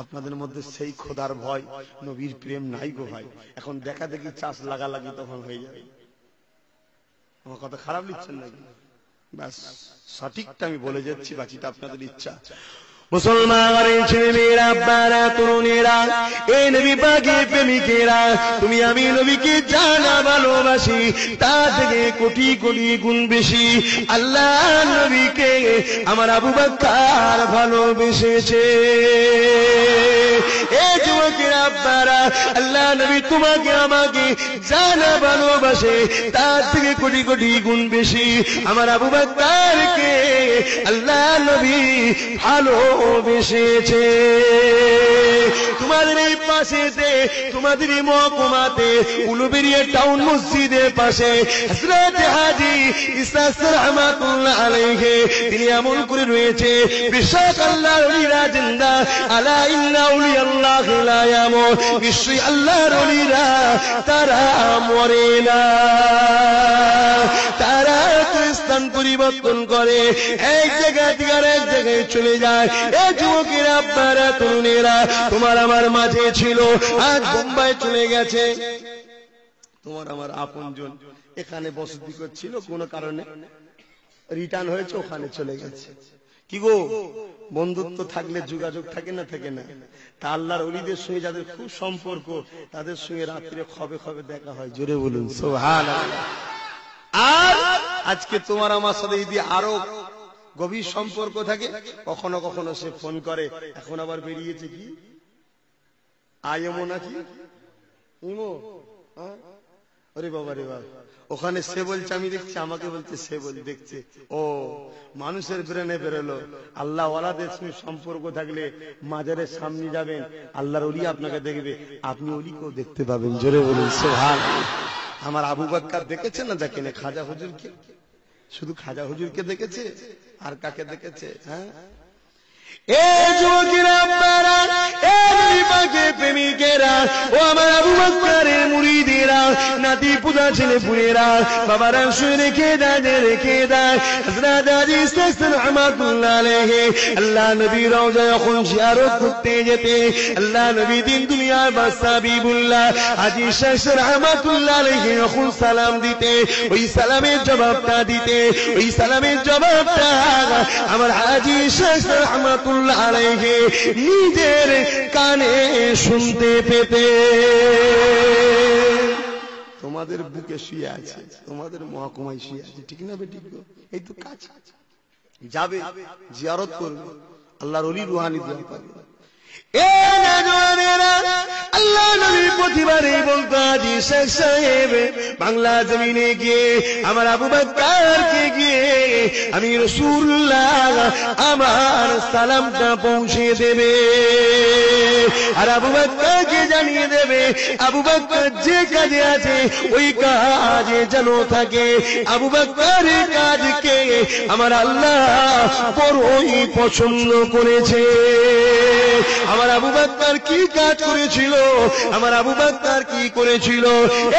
Speaker 1: আপনাদের মধ্যে সেই খোদার ভয়, নবীর প্রেম নাই গো ভাই। এখন দেখা দেখি চাষ লাগালাগি তখন হয়ে যাবে। আমার কথা খারাপ লিখছেন নাকি? ব্যাস সঠিকটা আমি বলে যাচ্ছি, বাকিটা আপনাদের ইচ্ছা।
Speaker 2: মুসলমানের ছেলেমেয়েরা, আব্বারা, তরুণেরা, এই নবী পাকের প্রেমিকেরা, তুমি আমি নবীকে জানা ভালোবাসি, তার থেকে কোটি কোটি গুণ বেশি আল্লাহ নবীকে আমার আবু বকর ভালোবেসেছে। এই যুবকের আব্বারা, আল্লাহ নবী তোমাকে আমাকে জানা ভালোবাসে, তার থেকে কোটি কোটি গুণ বেশি আমার আবু বকরকে আল্লাহ নবী ভালোবেসেছে। তোমাদের এই পাশেতে, তোমাদের এই মহকুমাতে উলুবেড়িয়া টাউন মসজিদের পাশে হযরত হাজী ইসহাক রাহমাতুল্লাহ আলাইহি তিনি এমন করে রয়েছে, বিশ্বাস আল্লাহর ওলিরা জিন্দা, আলা ইন্না আউলিয়াল্লাহি লা ইয়ামুত, নিশ্চয়ই আল্লাহর ওলিরা তারা মরে না, তারা স্থান পরিবর্তন করে, এক জায়গা থেকে আরেক জায়গায় চলে যায়। এই যুবকের আব্বারা, তরুণেরা, তোমার আমার মাঝে ছিল, আজ বোম্বাই চলে গেছে।
Speaker 1: তোমার আমার আপনজন এখানে বসতি করছিল, কোনো কারণে রিটার্ন হয়েছে, ওখানে চলে গেছে। কি গো, বন্ধুত্ব থাকলে যোগাযোগ থাকে না, থাকে না? তা আল্লাহর ওলিদের সঙ্গে যাদের খুব সম্পর্ক, তাদের সঙ্গে রাত্রে খবে খবে দেখা হয়। জোরে বলুন সুবহানাল্লাহ। আর আজকে তোমার আমার সাথে যদি আরো গভীর সম্পর্ক থাকে, কখনো কখনো সে ফোন করে, এখন আবার বেরিয়েছে কি আইএমও নাকি ইমো, আরে বাবা রে বাবা, ওখানে সে বলছে আমি দেখছি, আমাকে বলছে সে দেখছে। ও মানুষের ব্রেনে বেরোলো। আল্লাহ ওয়ালাদের সঙ্গে সম্পর্ক থাকলে মাজারের সামনে যাবেন, আল্লাহর ওলি আপনাকে দেখবে, আপনি ওলিকেও দেখতে পাবেন। জোরে বলুন সুবহানাল্লাহ। আমার আবু বকর দেখেছে না দেখেন? খাজা হুজুরকে, শুধু খাজা হুজুরকে দেখেছে, আর কাকে দেখেছে? হ্যাঁ,
Speaker 2: এই যুবকেরা, আব্বারা, এই নবী পাকের প্রেমিকেরা, ও আমার আবু বকরের মুরিদেরা, নাতি পূজা ছেলে পুরেরা, বাবারা শুয়ে রেখে দেয়, রেখে দেয়। হযরত হাজী ইসহাক রাহমাতুল্লাহ আলাইহি আল্লাহ নবী রওজায় যখন জিয়ারত করতে যেতে, আল্লাহ নবী দিন দুনিয়ার বাদশা হাবিবুল্লাহ হাজী ইসহাক রাহমাতুল্লাহ আলাইহি যখন সালাম দিতে, ওই সালামের জবাবটা দিতে, ওই সালামের জবাবটা আমার হাজী ইসহাক রাহমাতুল্লাহ আলাইহি নিজের কানে শুনতে পেতে।
Speaker 1: তোমাদের বুকে শুয়ে আছে, তোমাদের মহকুমায় শুয়ে আছে, ঠিক না বেঠিক? এই তো কাজ, যাবে জিয়ারত করবে, আল্লাহর ওলি রুহানি দোয়া পাবে।
Speaker 2: আল্লাহ নবী প্রতিবারে বলতো, হাজী শেখ সাহেব বাংলা জমিনে গিয়ে আমার আবু বকরকে গিয়ে আমি রাসূলুল্লাহ আমার সালামটা পৌঁছে দেবে, আর আবু বকরকে জানিয়ে দেবে আবু বকর যে কাজে আছে ওই কাজে যেন থাকে। আবু বকরের কাজকে আমার আল্লাহ বড়ই পছন্দ করেছে। আমার আবু বকর কি কাজ করেছিল, আমার আবু বকর কি করেছিল?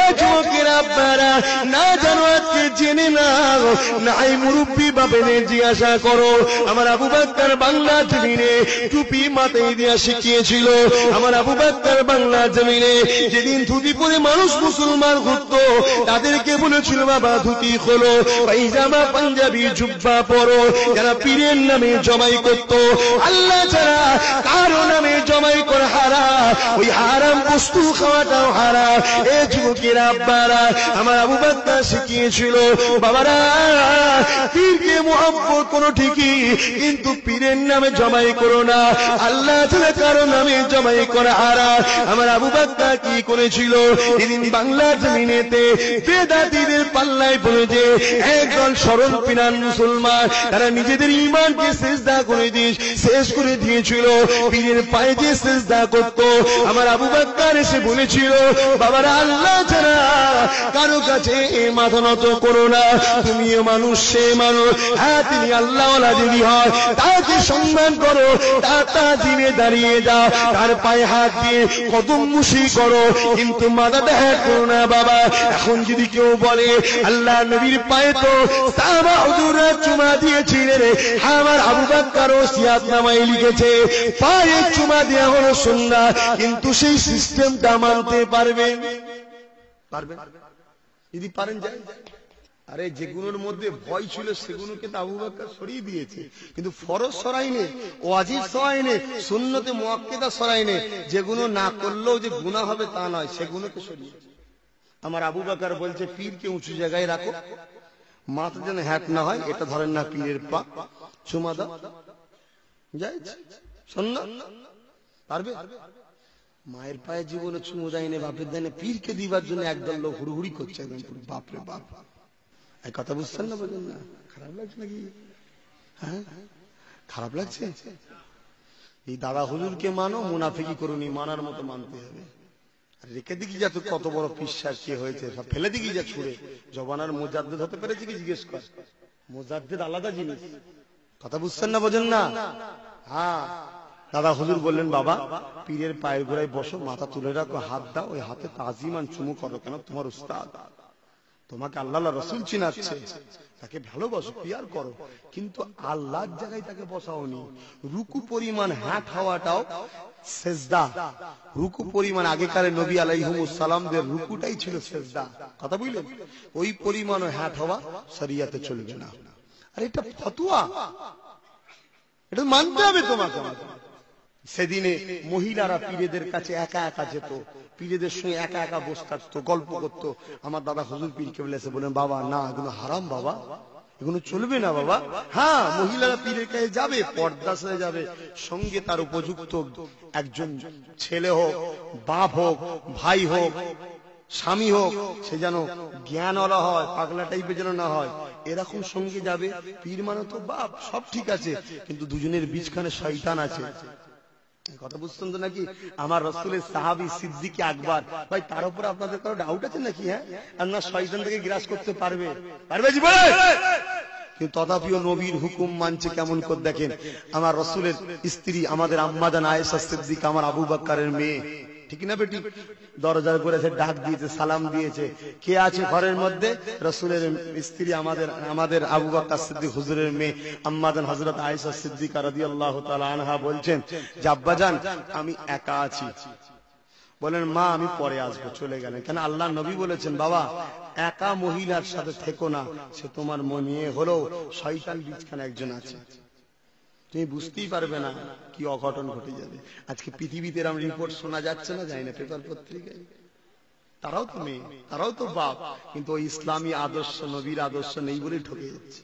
Speaker 2: এই যুবকের আব্বারা, না জানো আজকে জেনে নাও, নাই মুরব্বী বাপেদের জিজ্ঞাসা করো। আমার আবু বকর বাংলা জমিনে টুপি মাথায় দিয়া শিখিয়েছিল। আমার আবু বকর বাংলা জমিনে যেদিন ধুতি পরে মানুষ মুসলমান ঘুরতো, তাদেরকে বলেছিল বাবা ধুতি খোলো, পায়জামা পাঞ্জাবি জুব্বা পরো। যারা পীরের নামে জমাই করত, আল্লাহ ছাড়া কারো নামে জমাই করে হারাম, ওই হারাম বস্তু খাওয়াটাও হারাম। এই যুবকের আব্বারা, আমার আবু বকর শিখিয়েছিল বাবারা, পীরকে মুহাব্বত করো ঠিকই, কিন্তু পীরের নামে জমাই করো না, আল্লাহ ছাড়া কারো নামে জমাই করা হারাম। আমার আবু বকর কি করেছিল? এদিন বাংলা জমিনেতে বেদাতীদের পাল্লায় পড়েছে একদল সরল পিরান মুসলমান, তারা নিজেদের ঈমানকে সিজদা করে শেষ করে দিয়েছিল, পীরের পায়ে যে সিজদা করত। আমার আবু বকর এসে বলেছিল বাবারা, আল্লাহ ছাড়া কারো কাছে মাথা নত করো না, তুমিও মানুষ সে মানুষ। হ্যাঁ, তিনি আল্লাহওয়ালা যদি হয় তাকে সম্মান করো, তার তাজিমে দাঁড়িয়ে যাও, তার পায়ে হাত দিয়ে কদম মুশি করো, কিন্তু মাথাটা হ্যাঁ করো না বাবা। এখন যদি কেউ বলে আল্লাহ নবীর পায়ে তো সাহাবা হুজুররা চুমা দিয়েছিলেন, আমার আবু বকর ওসিয়াতনামায় লিখেছে পায়ে চুমা দেওয়া হলো সুন্নাত, কিন্তু সেই সিস্টেমটা মানতে পারবে?
Speaker 1: যদি পারেন যায়, আরে যেগুলোর মধ্যে ভয় ছিল সেগুলোকে তো আবু বকর সরিয়ে দিয়েছে, কিন্তু ফরজ সরাইনে, ওয়াজিব সরাইনে, সুন্নতে মুআক্কাদা সরাইনে, যেগুলো না করলেও যে গুনাহ হবে তা নয় সেগুলোকে সরিয়েছে। আমার আবু বকর বলছে পীরকে উঁচু জায়গায় রাখো, মাথা যেন হ্যাট না হয়, এটা ধরেন না পীরের পা, চুমা দাও, যাই সুন্নাত পারবে। মায়ের পায়ে জীবনে চুমু দেয়নি, বাপের দেয়নি, পীরকে দিবার জন্য একদল লোক হুড়হুড়ি করছে একদম পুরো বাপরে বাপ। এই কথা বুঝছেন না, বলেন না? খারাপ লাগছে নাকি? হ্যাঁ খারাপ লাগছে? এই দাদা হুজুরকে মানো, মুনাফিকি করুনি, মানার মতো মানতে হবে। রেখে দিকি যা তো কত বড় পিসার কে হয়েছে, সব ফেলে দিকি যা ছুড়ে। জবানার মুজাদ্দিদ হতে পেরেছে কি জিজ্ঞেস কর, মুজাদ্দিদ আলাদা জিনিস। কথা বুঝছেন না, বোঝেন না? হ্যাঁ দাদা হুজুর বললেন বাবা পীরের পায়ের গোড়ায় বসো, মাথা তুলে রাখো, হাত দাও, ওই হাতে তাজিমান চুমু করো, কেন তোমার উস্তাদ, তোমাকে আল্লাহ রাসূল চিনাচ্ছে, তাকে ভালোবাসো, পিয়ার করো, কিন্তু আল্লাহর জায়গায় তাকে বসাওনি। রুকু পরিমাণ হ্যাট হওয়াটাও সেজদা, রুকু পরিমাণ আগেকার নবী আলাইহিমুস সালামদের রুকুটাই ছিল সেজদা, কথা বুঝলেন? ওই পরিমাণ হ্যাট হওয়া শরিয়াতে চলবে না। আর এটা ফতোয়া, এটা মানতে হবে তোমাকে। সেদিনে মহিলারা পীরেদের কাছে একা একা যেত, পীরেদের সঙ্গে একা একা বসে থাকতো, গল্প করতো। আমার দাদা হুজুর পীরকে বলেছে, বলেন বাবা না এগুলো হারাম, বাবা এগুলো চলবে না বাবা। হ্যাঁ মহিলারা পীরের কাছে যাবে, পর্দা সেরে যাবে, সঙ্গে তার উপযুক্ত একজন ছেলে হোক, বাপ হোক, ভাই হোক, স্বামী হোক, সে যেন জ্ঞানওয়ালা হয়, পাগলা টাইপের যেন না হয়, এরকম সঙ্গে যাবে। পীর মানে তো বাপ, সব ঠিক আছে, কিন্তু দুজনের বীজখানে শয়তান আছে। কথা বুঝছেন তো নাকি? আমার রাসূলের সাহাবী সিদ্দিক আকবর, ভাই তার উপর আপনাদের কারো ডাউট আছে নাকি? হ্যাঁ আর না শয়তান থেকে গ্রাস করতে পারবে, পারবে জীবনে? কিন্তু তথাপিও নবীর হুকুম মানছে কেমন করে দেখেন। আমার রাসূলের স্ত্রী আমাদের আম্মা জান আয়েশা সিদ্দিকা, আমার আবু বকরের মেয়ে, ঠিক না বেটি? দরজার করে এসে ডাক দিয়েছে, সালাম দিয়েছে, কে আছে ঘরের মধ্যে? রাসূলের স্ত্রী আমাদের আবু বকর সিদ্দিক হুজুরের মেয়ে আম্মা জান হযরত আয়েশা সিদ্দিকা রাদিয়াল্লাহু তাআলা আনহা বলছেন যে আব্বাজান আমি একা আছি। বলেন মা আমি পরে আসবো, চলে গেলেন। কেন? আল্লাহ নবী বলেছেন বাবা একা মহিলার সাথে থেকো না, সে তোমার মেয়ে হলেও শয়তান বীজখানে একজন আছে, তুমি বুঝতেই পারবে না কি অঘটন ঘটে যাবে। আজকে পৃথিবীতে এরকম রিপোর্ট শোনা যাচ্ছে না, যায় না পেপার পত্রিকায়? তারাও তো মেয়ে, তারাও তো বাপ, কিন্তু ওই ইসলামী আদর্শ নবীর আদর্শ নেই বলেই ঠকে যাচ্ছে।